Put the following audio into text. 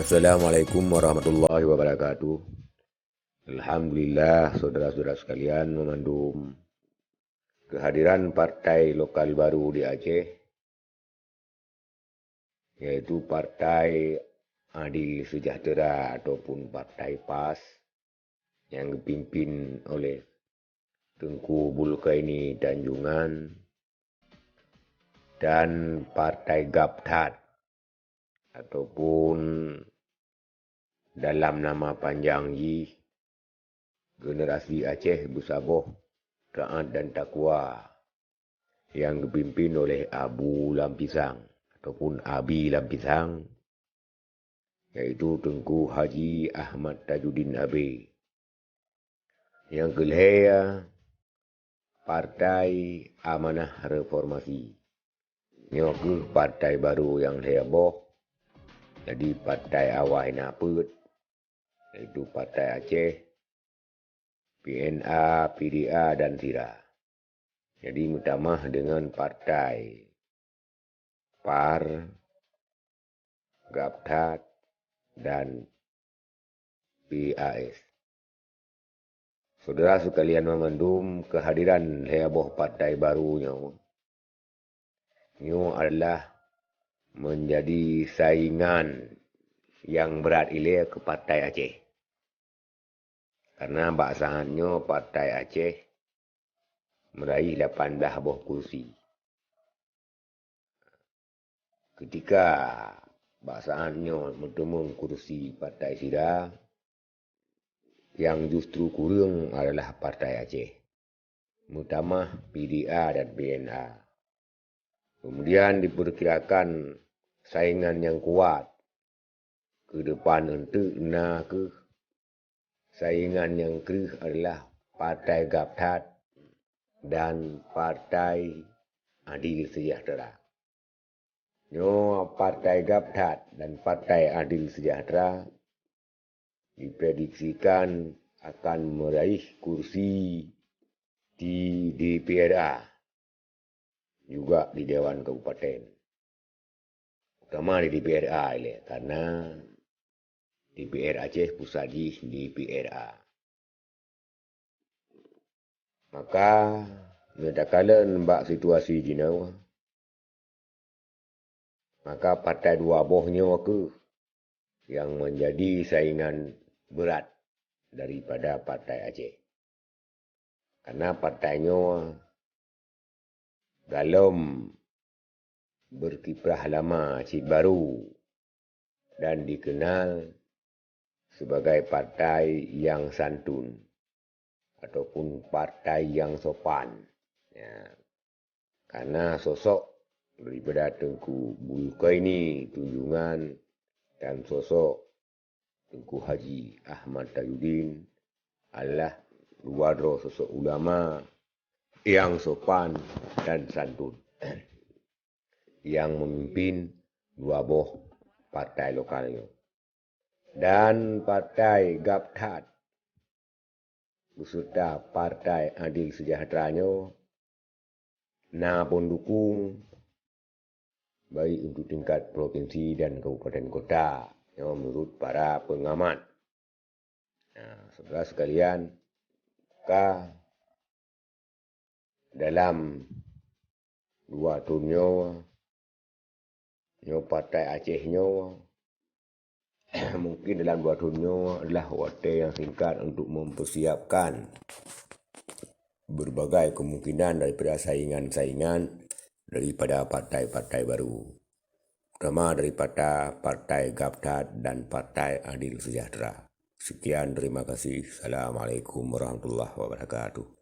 Assalamualaikum warahmatullahi wabarakatuh. Alhamdulillah saudara-saudara sekalian memandum kehadiran partai lokal baru di Aceh, yaitu Partai Adil Sejahtera ataupun Partai PAS yang dipimpin oleh Tengku Bulkaini Tanjungan dan Partai Gaptat ataupun dalam nama panjang Generasi Aceh Bersabah Taat dan Takwa yang dipimpin oleh Abu Lampisang ataupun Abi Lampisang, yaitu Tengku Haji Ahmad Tajuddin AB. Yang kelihaya Partai Amanah Reformasi. Ini ke partai baru yang heboh. Jadi partai awal napet, yaitu Partai Aceh, PNA, PDA dan SIRA. Jadi mutamah dengan partai PAR, Gaptat dan PAS. Saudara sekalian memandum kehadiran heboh partai barunya. Ini adalah menjadi saingan yang berat ile ke Partai Aceh. Karena baksaannya Partai Aceh meraih 18 buah kursi. Ketika baksaannya bertemu kursi Partai SIRA, yang justru kurang adalah Partai Aceh. Mutamah PDA dan PNA. Kemudian diperkirakan saingan yang kuat ke depan untuk ke saingan yang kerih adalah Partai Gaptat dan Partai Adil Sejahtera. Partai Gaptat dan Partai Adil Sejahtera diprediksikan akan meraih kursi di DPRA, juga di Dewan Kabupaten. Utama di DPRA ini, karena DPR Aceh pusat di DPRA. Maka menyatakan nembak situasi jinau, maka partai dua bohnya ke yang menjadi saingan berat daripada Partai Aceh. Karena partainya dalam berkiprah lama Aceh baru dan dikenal sebagai partai yang santun ataupun partai yang sopan. Ya. Karena sosok daripada Tengku Bulkaini Tanjungan dan sosok Tengku Haji Ahmad Tajuddin adalah dua sosok ulama yang sopan dan santun yang memimpin dua buah partai lokalnya. Dan Partai Gaptat beserta Partai Adil Sejahteranya pun dukung baik untuk tingkat provinsi dan kabupaten kota yang menurut para pengamat. Saudara sekalian, dalam 2 tahun Partai Acehnya mungkin dalam 2 tahunnya adalah waktu yang singkat untuk mempersiapkan berbagai kemungkinan daripada saingan-saingan daripada partai-partai baru, terutama daripada Partai Gaptat dan Partai Adil Sejahtera. Sekian, terima kasih. Assalamualaikum warahmatullahi wabarakatuh.